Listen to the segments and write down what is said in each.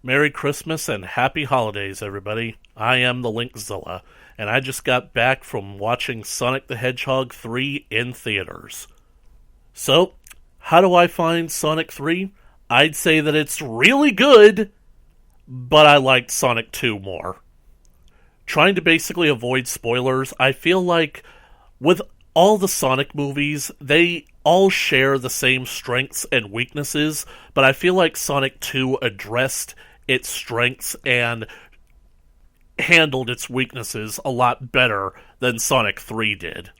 Merry Christmas and Happy Holidays, everybody. I am the Linkzilla, and I just got back from watching Sonic the Hedgehog 3 in theaters. So, how do I find Sonic 3? I'd say that it's really good, but I liked Sonic 2 more. Trying to basically avoid spoilers, I feel like with all the Sonic movies, they all share the same strengths and weaknesses, but I feel like Sonic 2 addressed its strengths and handled its weaknesses a lot better than Sonic 3 did.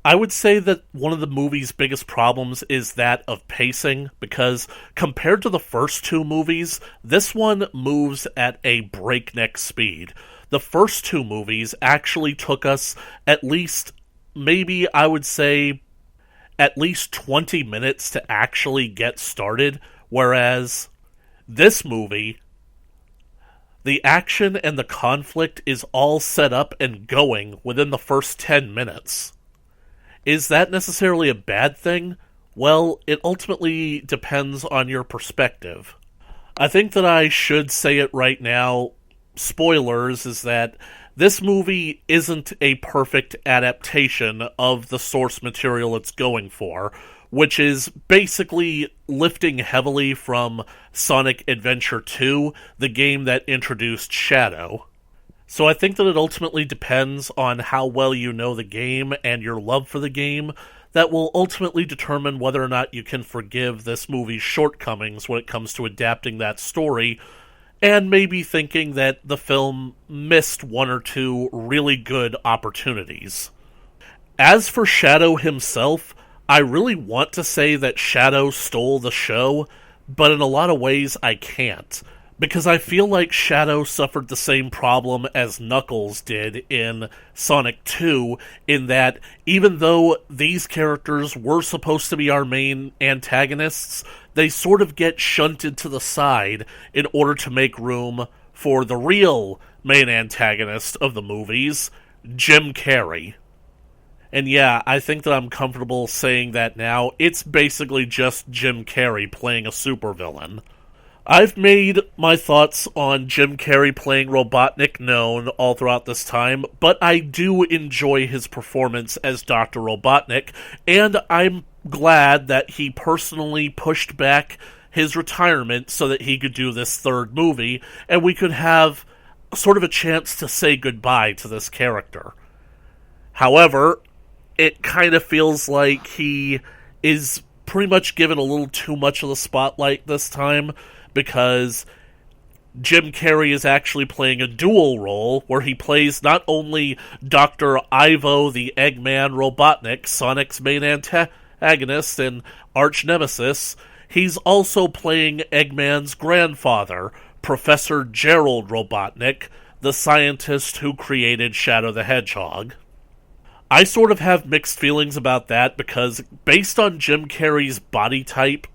I would say that one of the movie's biggest problems is that of pacing, because compared to the first two movies, this one moves at a breakneck speed. The first two movies actually took us at least, maybe I would say, at least 20 minutes to actually get started, whereas this movie, the action and the conflict is all set up and going within the first 10 minutes. Is that necessarily a bad thing? Well, it ultimately depends on your perspective. I think that I should say it right now, spoilers, is that this movie isn't a perfect adaptation of the source material it's going for, which is basically lifting heavily from Sonic Adventure 2, the game that introduced Shadow. So I think that it ultimately depends on how well you know the game and your love for the game that will ultimately determine whether or not you can forgive this movie's shortcomings when it comes to adapting that story, and maybe thinking that the film missed one or two really good opportunities. As for Shadow himself, I really want to say that Shadow stole the show, but in a lot of ways I can't. Because I feel like Shadow suffered the same problem as Knuckles did in Sonic 2, in that even though these characters were supposed to be our main antagonists, they sort of get shunted to the side in order to make room for the real main antagonist of the movies, Jim Carrey. And yeah, I think that I'm comfortable saying that now. It's basically just Jim Carrey playing a supervillain. I've made my thoughts on Jim Carrey playing Robotnik known all throughout this time, but I do enjoy his performance as Dr. Robotnik, and I'm glad that he personally pushed back his retirement so that he could do this third movie, and we could have sort of a chance to say goodbye to this character. However, it kind of feels like he is pretty much given a little too much of the spotlight this time, because Jim Carrey is actually playing a dual role where he plays not only Dr. Ivo the Eggman Robotnik, Sonic's main antagonist and arch nemesis, he's also playing Eggman's grandfather, Professor Gerald Robotnik, the scientist who created Shadow the Hedgehog. I sort of have mixed feelings about that because based on Jim Carrey's body type,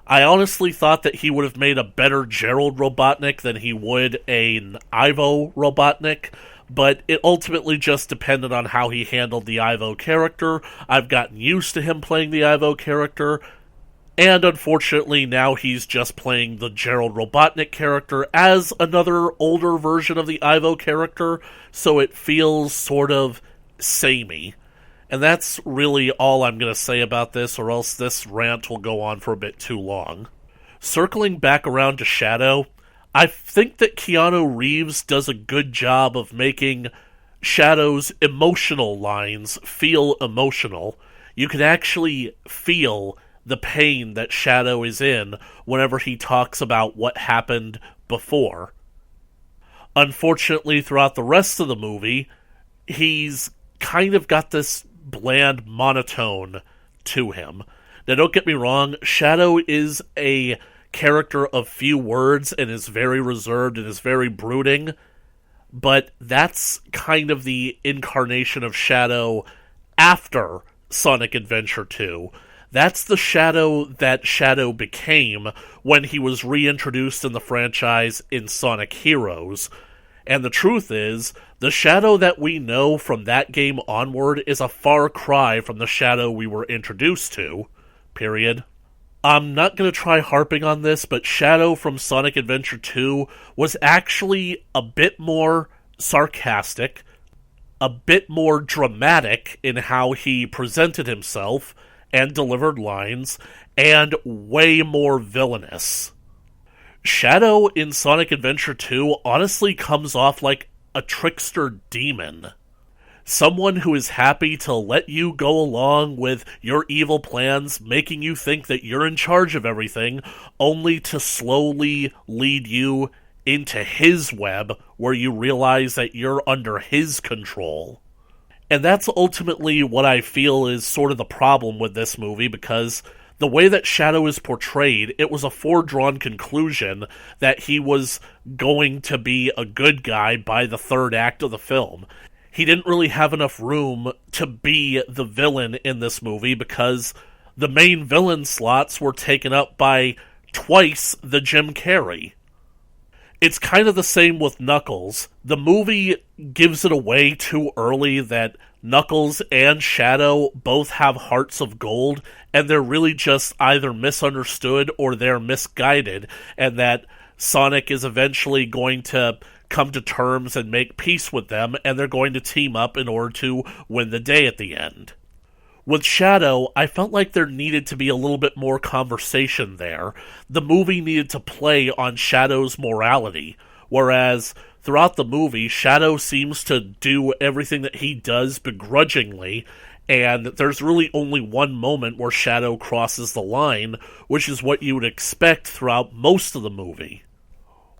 I honestly thought that he would have made a better Gerald Robotnik than he would an Ivo Robotnik, but it ultimately just depended on how he handled the Ivo character. I've gotten used to him playing the Ivo character, and unfortunately now he's just playing the Gerald Robotnik character as another older version of the Ivo character, so it feels sort of samey. And that's really all I'm going to say about this, or else this rant will go on for a bit too long. Circling back around to Shadow, I think that Keanu Reeves does a good job of making Shadow's emotional lines feel emotional. You can actually feel the pain that Shadow is in whenever he talks about what happened before. Unfortunately, throughout the rest of the movie, he's kind of got this bland monotone to him. Now, don't get me wrong, Shadow is a character of few words and is very reserved and is very brooding, but that's kind of the incarnation of Shadow after Sonic Adventure 2. That's the Shadow that Shadow became when he was reintroduced in the franchise in Sonic Heroes. And the truth is, the Shadow that we know from that game onward is a far cry from the Shadow we were introduced to. Period. I'm not going to try harping on this, but Shadow from Sonic Adventure 2 was actually a bit more sarcastic, a bit more dramatic in how he presented himself and delivered lines, and way more villainous. Shadow in Sonic Adventure 2 honestly comes off like a trickster demon. Someone who is happy to let you go along with your evil plans, making you think that you're in charge of everything, only to slowly lead you into his web where you realize that you're under his control. And that's ultimately what I feel is sort of the problem with this movie, because the way that Shadow is portrayed, it was a foredrawn conclusion that he was going to be a good guy by the third act of the film. He didn't really have enough room to be the villain in this movie because the main villain slots were taken up by twice the Jim Carrey. It's kind of the same with Knuckles. The movie gives it away too early that Knuckles and Shadow both have hearts of gold, and they're really just either misunderstood or they're misguided, and that Sonic is eventually going to come to terms and make peace with them, and they're going to team up in order to win the day at the end. With Shadow, I felt like there needed to be a little bit more conversation there. The movie needed to play on Shadow's morality, whereas throughout the movie, Shadow seems to do everything that he does begrudgingly, and there's really only one moment where Shadow crosses the line, which is what you would expect throughout most of the movie.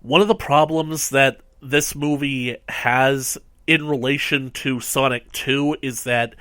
One of the problems that this movie has in relation to Sonic 2 is that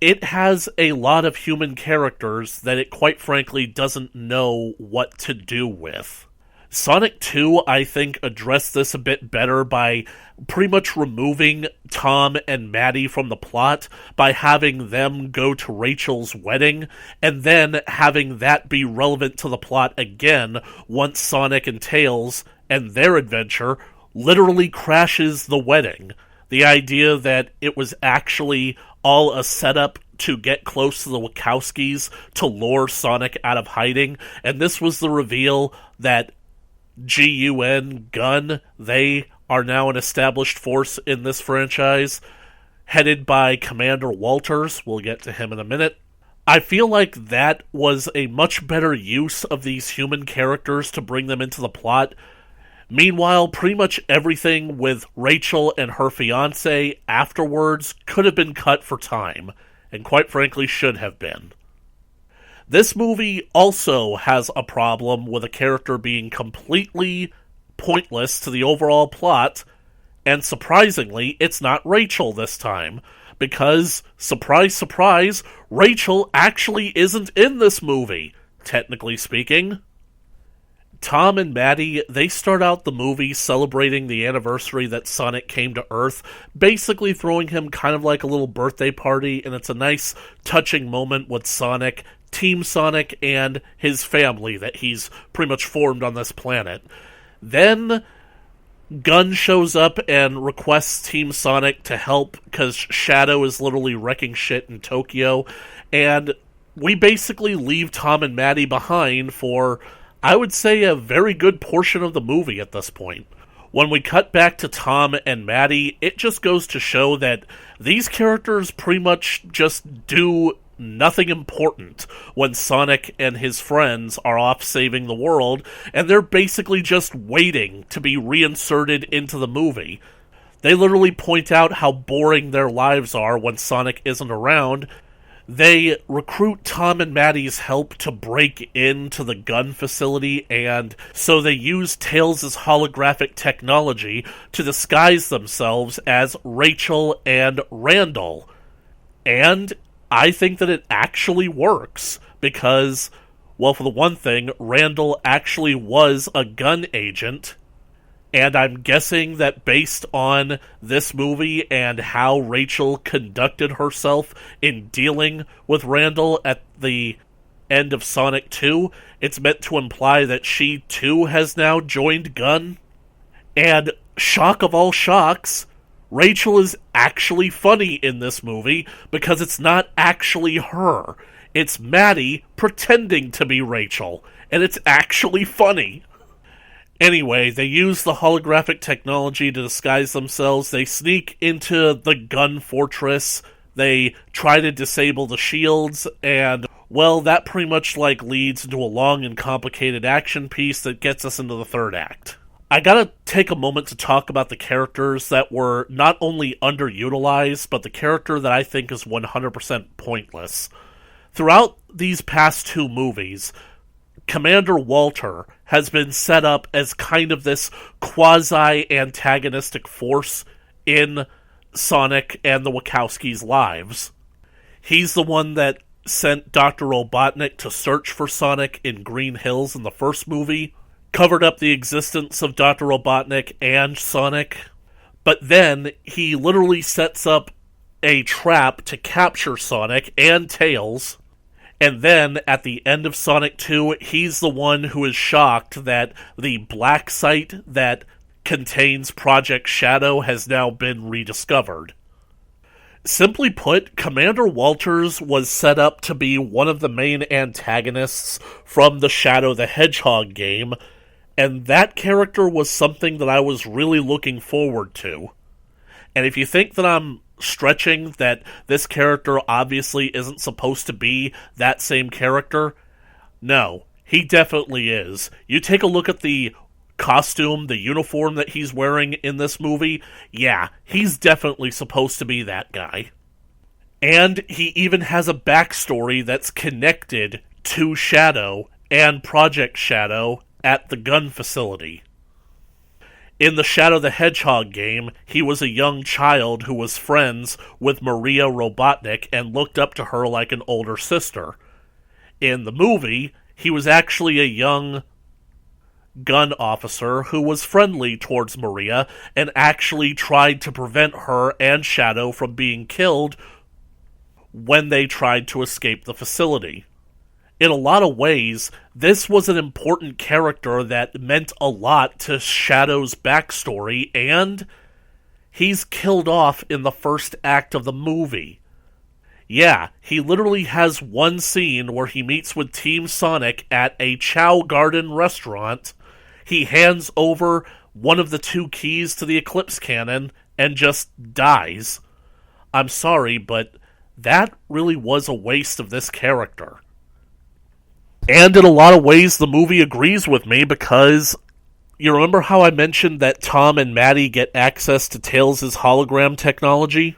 it has a lot of human characters that it quite frankly doesn't know what to do with. Sonic 2, I think, addressed this a bit better by pretty much removing Tom and Maddie from the plot by having them go to Rachel's wedding, and then having that be relevant to the plot again once Sonic and Tails and their adventure literally crashes the wedding. The idea that it was actually all a setup to get close to the Wachowskis to lure Sonic out of hiding, and this was the reveal that Gun, they are now an established force in this franchise, headed by Commander Walters. We'll get to him in a minute. I feel like that was a much better use of these human characters to bring them into the plot. Meanwhile, pretty much everything with Rachel and her fiancé afterwards could have been cut for time, and quite frankly should have been. This movie also has a problem with a character being completely pointless to the overall plot, and surprisingly, it's not Rachel this time, because, surprise, surprise, Rachel actually isn't in this movie, technically speaking. Tom and Maddie, they start out the movie celebrating the anniversary that Sonic came to Earth, basically throwing him kind of like a little birthday party, and it's a nice, touching moment with Sonic, Team Sonic, and his family that he's pretty much formed on this planet. Then Gun shows up and requests Team Sonic to help because Shadow is literally wrecking shit in Tokyo, and we basically leave Tom and Maddie behind for, I would say, a very good portion of the movie at this point. When we cut back to Tom and Maddie, it just goes to show that these characters pretty much just do nothing important when Sonic and his friends are off saving the world, and they're basically just waiting to be reinserted into the movie. They literally point out how boring their lives are when Sonic isn't around. They recruit Tom and Maddie's help to break into the gun facility, and so they use Tails' holographic technology to disguise themselves as Rachel and Randall. And I think that it actually works, because, well, for the one thing, Randall actually was a gun agent, and I'm guessing that based on this movie and how Rachel conducted herself in dealing with Randall at the end of Sonic 2, it's meant to imply that she too has now joined Gun. And shock of all shocks, Rachel is actually funny in this movie because it's not actually her. It's Maddie pretending to be Rachel, and it's actually funny. Anyway, they use the holographic technology to disguise themselves. They sneak into the gun fortress. They try to disable the shields, and, well, that pretty much, leads into a long and complicated action piece that gets us into the third act. I gotta take a moment to talk about the characters that were not only underutilized, but the character that I think is 100% pointless. Throughout these past two movies, Commander Walter has been set up as kind of this quasi-antagonistic force in Sonic and the Wachowskis' lives. He's the one that sent Dr. Robotnik to search for Sonic in Green Hills in the first movie, covered up the existence of Dr. Robotnik and Sonic, but then he literally sets up a trap to capture Sonic and Tails. And then, at the end of Sonic 2, he's the one who is shocked that the black site that contains Project Shadow has now been rediscovered. Simply put, Commander Walters was set up to be one of the main antagonists from the Shadow the Hedgehog game, and that character was something that I was really looking forward to. And if you think that I'm stretching that this character obviously isn't supposed to be that same character, no, he definitely is. You take a look at the costume, the uniform that he's wearing in this movie, yeah, he's definitely supposed to be that guy. And he even has a backstory that's connected to Shadow and Project Shadow at the gun facility. In the Shadow the Hedgehog game, he was a young child who was friends with Maria Robotnik and looked up to her like an older sister. In the movie, he was actually a young gun officer who was friendly towards Maria and actually tried to prevent her and Shadow from being killed when they tried to escape the facility. In a lot of ways, this was an important character that meant a lot to Shadow's backstory, and he's killed off in the first act of the movie. Yeah, he literally has one scene where he meets with Team Sonic at a Chow Garden restaurant. He hands over one of the two keys to the Eclipse Cannon and just dies. I'm sorry, but that really was a waste of this character. And in a lot of ways, the movie agrees with me, because you remember how I mentioned that Tom and Maddie get access to Tails' hologram technology?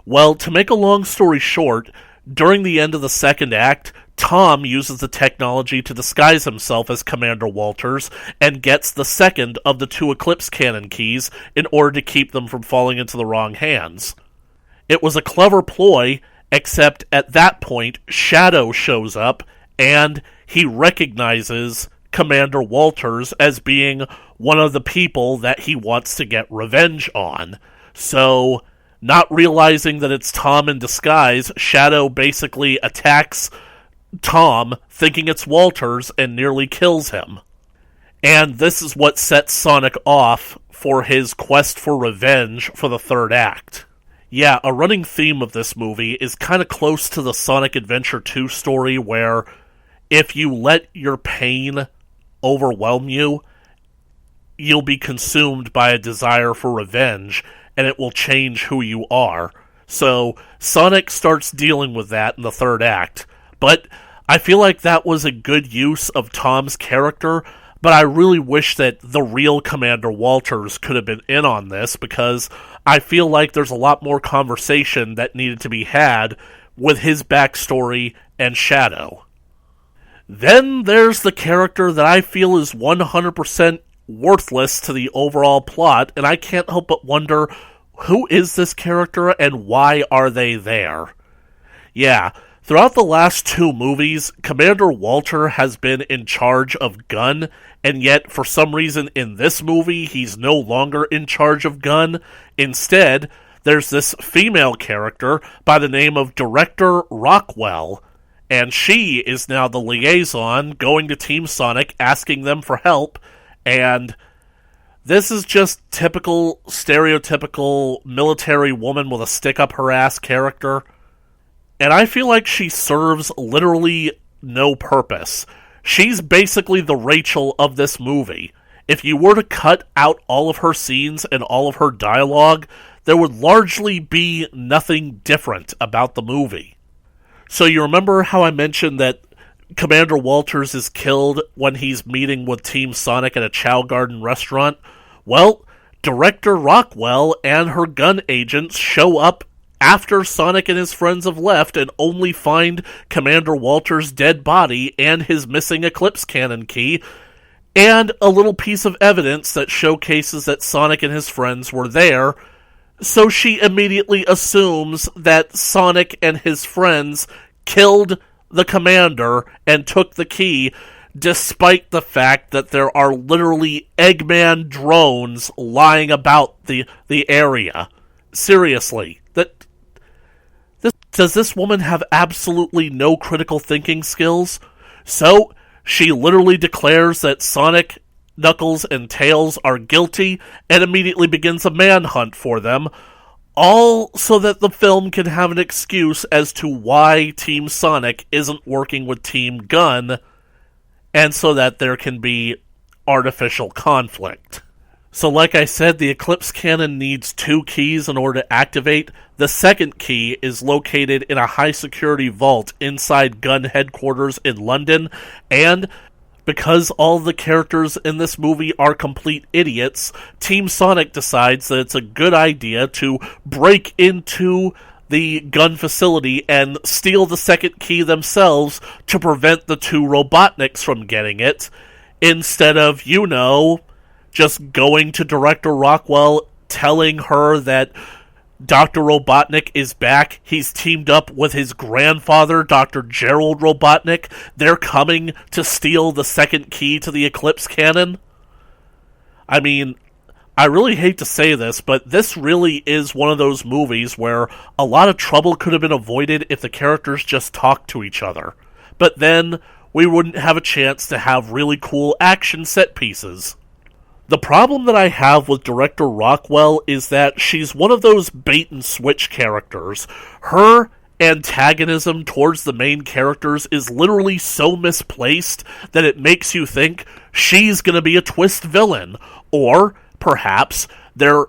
Well, to make a long story short, during the end of the second act, Tom uses the technology to disguise himself as Commander Walters and gets the second of the two Eclipse Cannon keys in order to keep them from falling into the wrong hands. It was a clever ploy, except at that point, Shadow shows up, and he recognizes Commander Walters as being one of the people that he wants to get revenge on. So, not realizing that it's Tom in disguise, Shadow basically attacks Tom, thinking it's Walters, and nearly kills him. And this is what sets Sonic off for his quest for revenge for the third act. Yeah, a running theme of this movie is kind of close to the Sonic Adventure 2 story, where if you let your pain overwhelm you, you'll be consumed by a desire for revenge, and it will change who you are. So, Sonic starts dealing with that in the third act. But I feel like that was a good use of Tom's character, but I really wish that the real Commander Walters could have been in on this, because I feel like there's a lot more conversation that needed to be had with his backstory and Shadow. Then there's the character that I feel is 100% worthless to the overall plot, and I can't help but wonder, who is this character and why are they there? Yeah, throughout the last two movies, Commander Walter has been in charge of Gun, and yet for some reason in this movie he's no longer in charge of Gun. Instead, there's this female character by the name of Director Rockwell, and she is now the liaison going to Team Sonic asking them for help, and this is just typical, stereotypical military woman with a stick-up-her-ass character. and I feel like she serves literally no purpose. She's basically the Rachel of this movie. If you were to cut out all of her scenes and all of her dialogue, there would largely be nothing different about the movie. So you remember how I mentioned that Commander Walters is killed when he's meeting with Team Sonic at a Chow Garden restaurant? Well, Director Rockwell and her gun agents show up after Sonic and his friends have left and only find Commander Walters' dead body and his missing Eclipse Cannon key, and a little piece of evidence that showcases that Sonic and his friends were there, so she immediately assumes that Sonic and his friends killed the commander and took the key, despite the fact that there are literally Eggman drones lying about the area. Seriously, does this woman have absolutely no critical thinking skills? So, she literally declares that Sonic, Knuckles, and Tails are guilty and immediately begins a manhunt for them, all so that the film can have an excuse as to why Team Sonic isn't working with Team Gun, and so that there can be artificial conflict. So like I said, the Eclipse Cannon needs 2 keys in order to activate. The second key is located in a high-security vault inside Gun headquarters in London, and because all the characters in this movie are complete idiots, Team Sonic decides that it's a good idea to break into the gun facility and steal the second key themselves to prevent the 2 Robotniks from getting it, instead of, just going to Director Rockwell, telling her that Dr. Robotnik is back. He's teamed up with his grandfather, Dr. Gerald Robotnik. They're coming to steal the second key to the Eclipse Cannon. I mean, I really hate to say this, but this really is one of those movies where a lot of trouble could have been avoided if the characters just talked to each other. But then we wouldn't have a chance to have really cool action set pieces. The problem that I have with Director Rockwell is that she's one of those bait-and-switch characters. Her antagonism towards the main characters is literally so misplaced that it makes you think she's going to be a twist villain, or perhaps they're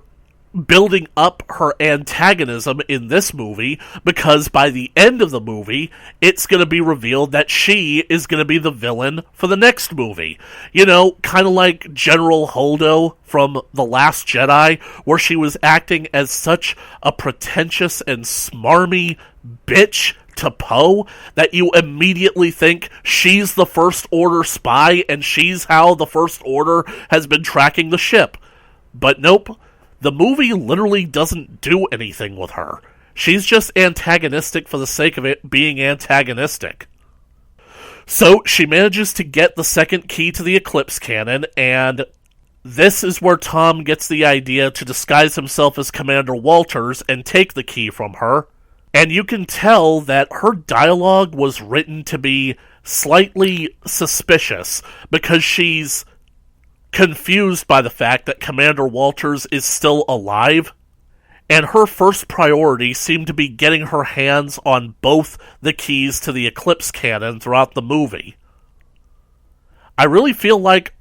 building up her antagonism in this movie because by the end of the movie, it's going to be revealed that she is going to be the villain for the next movie. Kind of like General Holdo from The Last Jedi, where she was acting as such a pretentious and smarmy bitch to Poe that you immediately think she's the First Order spy and she's how the First Order has been tracking the ship. But nope. The movie literally doesn't do anything with her. She's just antagonistic for the sake of it being antagonistic. So, she manages to get the second key to the Eclipse Cannon, and this is where Tom gets the idea to disguise himself as Commander Walters and take the key from her. And you can tell that her dialogue was written to be slightly suspicious, because she's confused by the fact that Commander Walters is still alive, and her first priority seemed to be getting her hands on both the keys to the Eclipse Cannon throughout the movie. I really feel like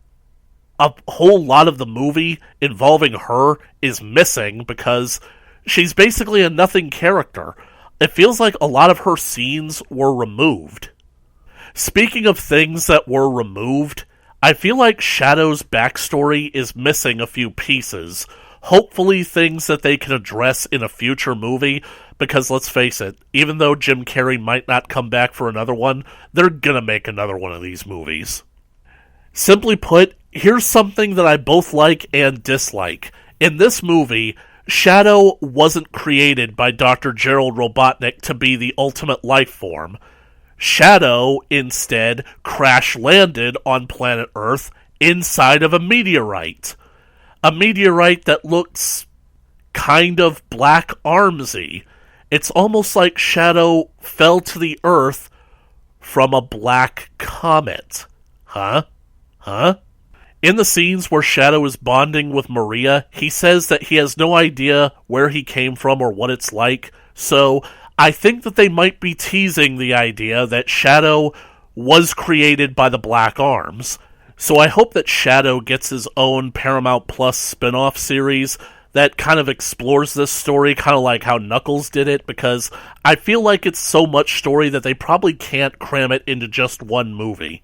a whole lot of the movie involving her is missing because she's basically a nothing character. It feels like a lot of her scenes were removed. Speaking of things that were removed, I feel like Shadow's backstory is missing a few pieces. Hopefully things that they can address in a future movie, because let's face it, even though Jim Carrey might not come back for another one, they're gonna make another one of these movies. Simply put, here's something that I both like and dislike. In this movie, Shadow wasn't created by Dr. Gerald Robotnik to be the ultimate life form. Shadow, instead, crash-landed on planet Earth inside of a meteorite. A meteorite that looks kind of Black Armsy. It's almost like Shadow fell to the Earth from a black comet. Huh? In the scenes where Shadow is bonding with Maria, he says that he has no idea where he came from or what it's like, so I think that they might be teasing the idea that Shadow was created by the Black Arms. So I hope that Shadow gets his own Paramount Plus spin-off series that kind of explores this story, kind of like how Knuckles did it, because I feel like it's so much story that they probably can't cram it into just one movie.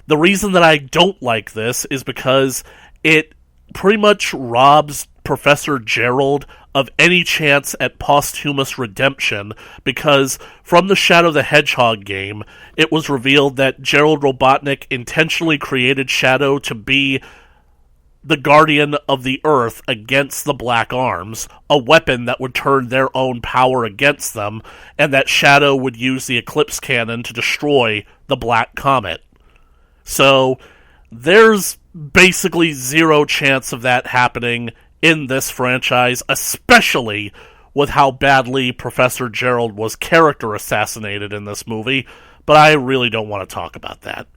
The reason that I don't like this is because it pretty much robs Professor Gerald of any chance at posthumous redemption, because from the Shadow the Hedgehog game, it was revealed that Gerald Robotnik intentionally created Shadow to be the guardian of the Earth against the Black Arms, a weapon that would turn their own power against them, and that Shadow would use the Eclipse Cannon to destroy the Black Comet. So, there's basically zero chance of that happening in this franchise, especially with how badly Professor Gerald was character assassinated in this movie, but I really don't want to talk about that.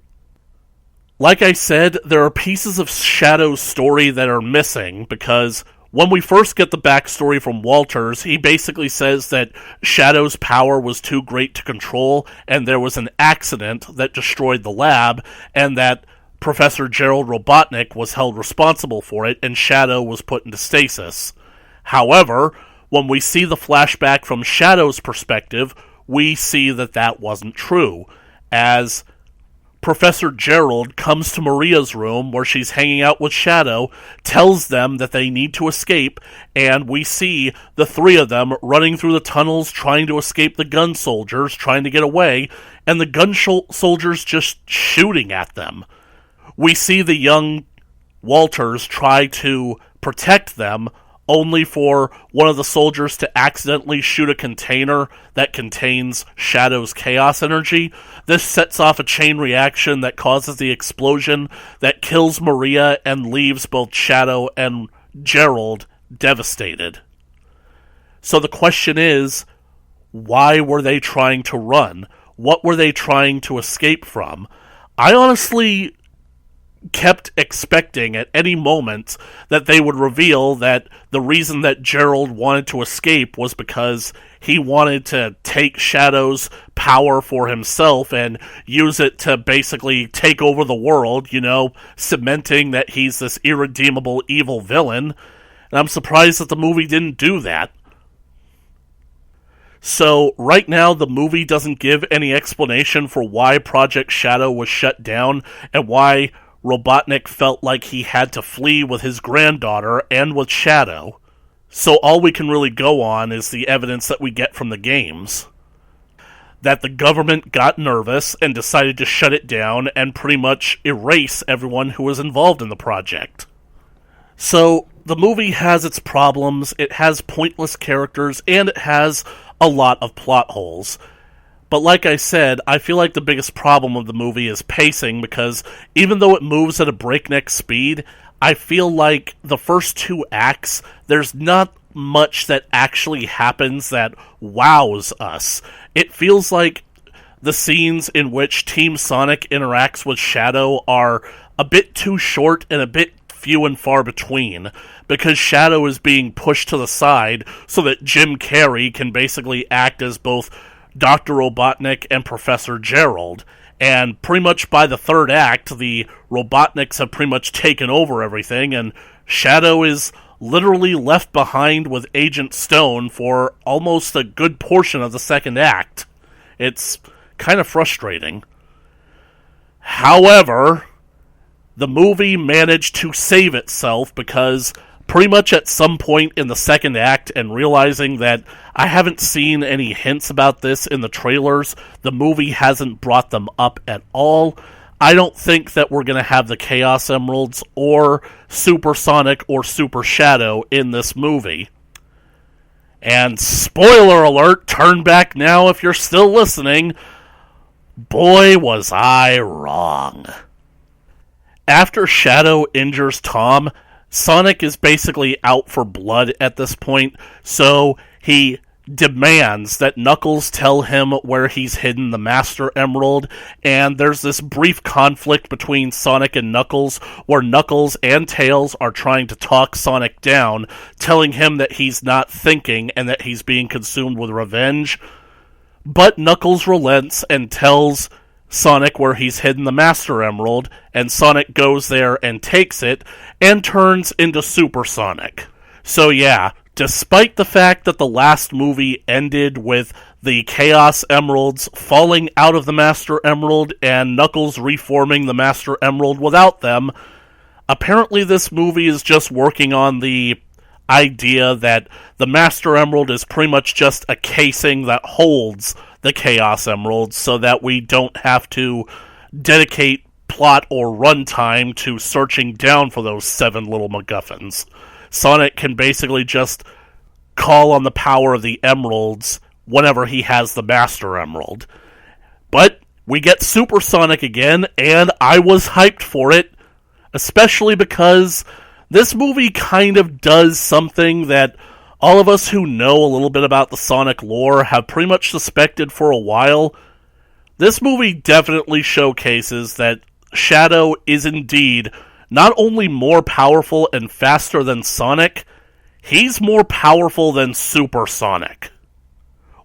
Like I said, there are pieces of Shadow's story that are missing, because when we first get the backstory from Walters, he basically says that Shadow's power was too great to control, and there was an accident that destroyed the lab, and that Professor Gerald Robotnik was held responsible for it, and Shadow was put into stasis. However, when we see the flashback from Shadow's perspective, we see that that wasn't true, as Professor Gerald comes to Maria's room where she's hanging out with Shadow, tells them that they need to escape, and we see the three of them running through the tunnels trying to escape the gun soldiers, trying to get away, and the gun soldiers just shooting at them. We see the young Walters try to protect them, only for one of the soldiers to accidentally shoot a container that contains Shadow's chaos energy. This sets off a chain reaction that causes the explosion that kills Maria and leaves both Shadow and Gerald devastated. So the question is, why were they trying to run? What were they trying to escape from? I honestly kept expecting at any moment that they would reveal that the reason that Gerald wanted to escape was because he wanted to take Shadow's power for himself and use it to basically take over the world, cementing that he's this irredeemable evil villain. And I'm surprised that the movie didn't do that. So, right now, the movie doesn't give any explanation for why Project Shadow was shut down and why Robotnik felt like he had to flee with his granddaughter and with Shadow. So all we can really go on is the evidence that we get from the games. That the government got nervous and decided to shut it down and pretty much erase everyone who was involved in the project. So, the movie has its problems, it has pointless characters, and it has a lot of plot holes. But like I said, I feel like the biggest problem of the movie is pacing, because even though it moves at a breakneck speed, I feel like the first two acts, there's not much that actually happens that wows us. It feels like the scenes in which Team Sonic interacts with Shadow are a bit too short and a bit few and far between, because Shadow is being pushed to the side so that Jim Carrey can basically act as both Dr. Robotnik and Professor Gerald, and pretty much by the third act, the Robotniks have pretty much taken over everything, and Shadow is literally left behind with Agent Stone for almost a good portion of the second act. It's kind of frustrating. However, the movie managed to save itself, because pretty much at some point in the second act, and realizing that I haven't seen any hints about this in the trailers, the movie hasn't brought them up at all. I don't think that we're going to have the Chaos Emeralds or Super Sonic or Super Shadow in this movie. And spoiler alert, turn back now if you're still listening. Boy, was I wrong. After Shadow injures Tom, Sonic is basically out for blood at this point, so he demands that Knuckles tell him where he's hidden the Master Emerald, and there's this brief conflict between Sonic and Knuckles, where Knuckles and Tails are trying to talk Sonic down, telling him that he's not thinking and that he's being consumed with revenge. But Knuckles relents and tells Sonic where he's hidden the Master Emerald, and Sonic goes there and takes it, and turns into Super Sonic. So yeah, despite the fact that the last movie ended with the Chaos Emeralds falling out of the Master Emerald and Knuckles reforming the Master Emerald without them, apparently this movie is just working on the idea that the Master Emerald is pretty much just a casing that holds the Chaos Emeralds, so that we don't have to dedicate plot or runtime to searching down for those 7 little MacGuffins. Sonic can basically just call on the power of the emeralds whenever he has the Master Emerald. But we get Super Sonic again, and I was hyped for it, especially because this movie kind of does something that all of us who know a little bit about the Sonic lore have pretty much suspected for a while. This movie definitely showcases that Shadow is indeed not only more powerful and faster than Sonic, he's more powerful than Super Sonic.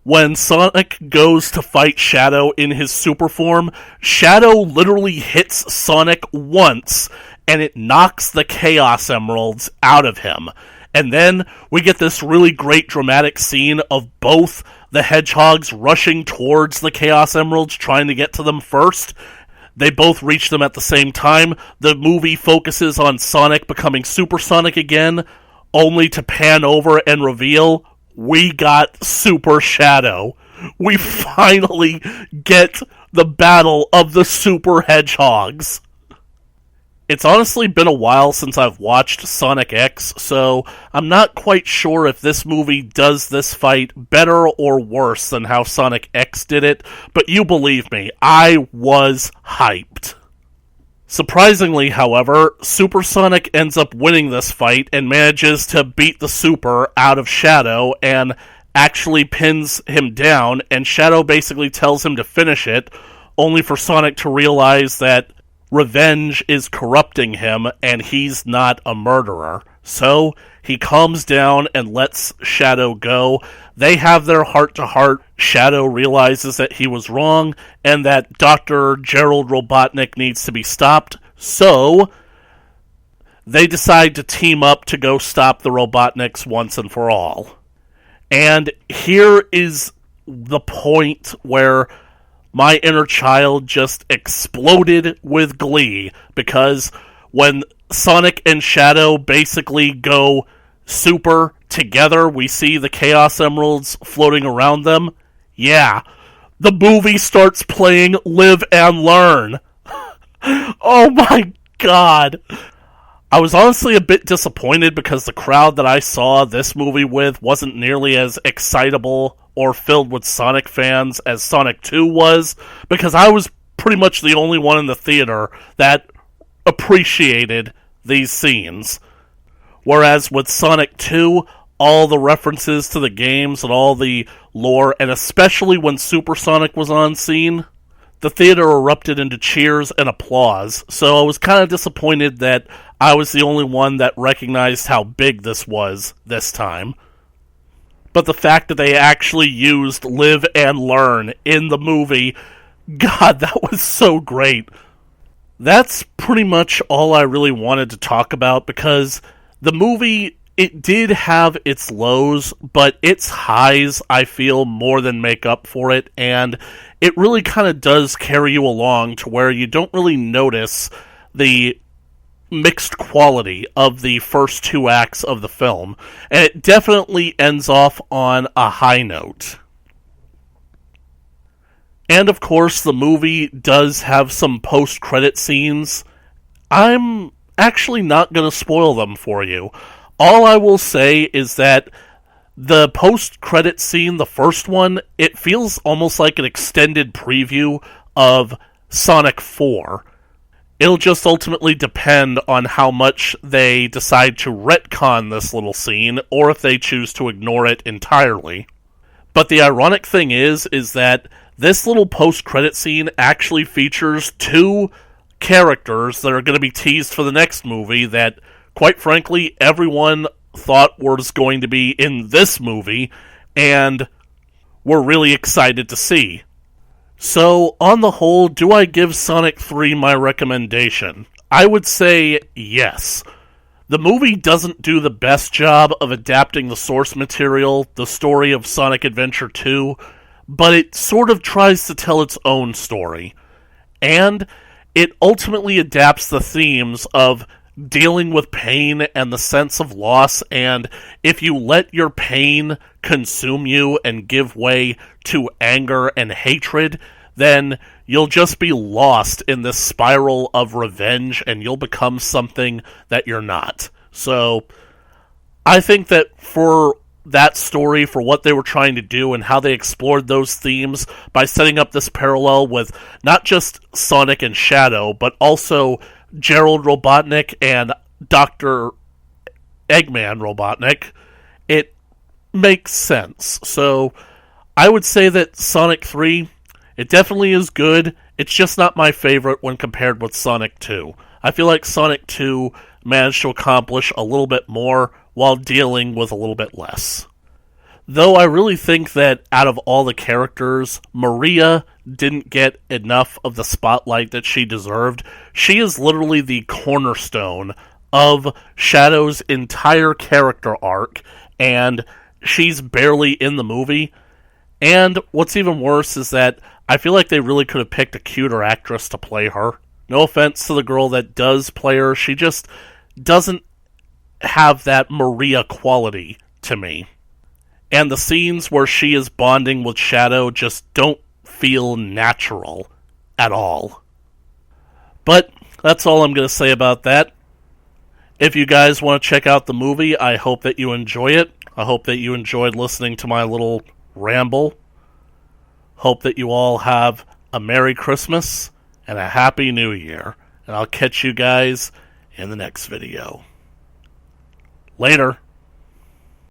When Sonic goes to fight Shadow in his super form, Shadow literally hits Sonic once, and it knocks the Chaos Emeralds out of him. And then we get this really great dramatic scene of both the Hedgehogs rushing towards the Chaos Emeralds, trying to get to them first. They both reach them at the same time. The movie focuses on Sonic becoming Super Sonic again, only to pan over and reveal we got Super Shadow. We finally get the battle of the Super Hedgehogs. It's honestly been a while since I've watched Sonic X, so I'm not quite sure if this movie does this fight better or worse than how Sonic X did it, but you believe me, I was hyped. Surprisingly, however, Super Sonic ends up winning this fight and manages to beat the Super out of Shadow and actually pins him down, and Shadow basically tells him to finish it, only for Sonic to realize that revenge is corrupting him, and he's not a murderer. So, he calms down and lets Shadow go. They have their heart-to-heart. Shadow realizes that he was wrong, and that Dr. Gerald Robotnik needs to be stopped. So, they decide to team up to go stop the Robotniks once and for all. And here is the point where my inner child just exploded with glee, because when Sonic and Shadow basically go super together, we see the Chaos Emeralds floating around them. Yeah, the movie starts playing Live and Learn. Oh my god. I was honestly a bit disappointed because the crowd that I saw this movie with wasn't nearly as excitable or filled with Sonic fans as Sonic 2 was, because I was pretty much the only one in the theater that appreciated these scenes. Whereas with Sonic 2, all the references to the games and all the lore, and especially when Super Sonic was on scene, the theater erupted into cheers and applause, so I was kind of disappointed that I was the only one that recognized how big this was this time. But the fact that they actually used Live and Learn in the movie, God, that was so great. That's pretty much all I really wanted to talk about, because the movie, it did have its lows, but its highs, I feel, more than make up for it, and it really kind of does carry you along to where you don't really notice the mixed quality of the first 2 acts of the film, and it definitely ends off on a high note. And of course, the movie does have some post-credit scenes. I'm actually not going to spoil them for you. All I will say is that the post-credit scene, the first one, it feels almost like an extended preview of Sonic 4. It'll just ultimately depend on how much they decide to retcon this little scene, or if they choose to ignore it entirely. But the ironic thing is that this little post-credit scene actually features two characters that are going to be teased for the next movie that, quite frankly, everyone thought was going to be in this movie, and we're really excited to see. So, on the whole, do I give Sonic 3 my recommendation? I would say yes. The movie doesn't do the best job of adapting the source material, the story of Sonic Adventure 2, but it sort of tries to tell its own story. And it ultimately adapts the themes of dealing with pain and the sense of loss, and if you let your pain consume you and give way to anger and hatred, then you'll just be lost in this spiral of revenge and you'll become something that you're not. So, I think that for that story, for what they were trying to do and how they explored those themes by setting up this parallel with not just Sonic and Shadow, but also Gerald Robotnik and Dr. Eggman Robotnik, it makes sense. So, I would say that Sonic 3, it definitely is good. It's just not my favorite when compared with Sonic 2. I feel like Sonic 2 managed to accomplish a little bit more while dealing with a little bit less. Though I really think that out of all the characters, Maria didn't get enough of the spotlight that she deserved. She is literally the cornerstone of Shadow's entire character arc, and she's barely in the movie. And what's even worse is that I feel like they really could have picked a cuter actress to play her. No offense to the girl that does play her, she just doesn't have that Maria quality to me. And the scenes where she is bonding with Shadow just don't feel natural at all. But that's all I'm going to say about that. If you guys want to check out the movie, I hope that you enjoy it. I hope that you enjoyed listening to my little ramble. Hope that you all have a Merry Christmas and a Happy New Year. And I'll catch you guys in the next video. Later.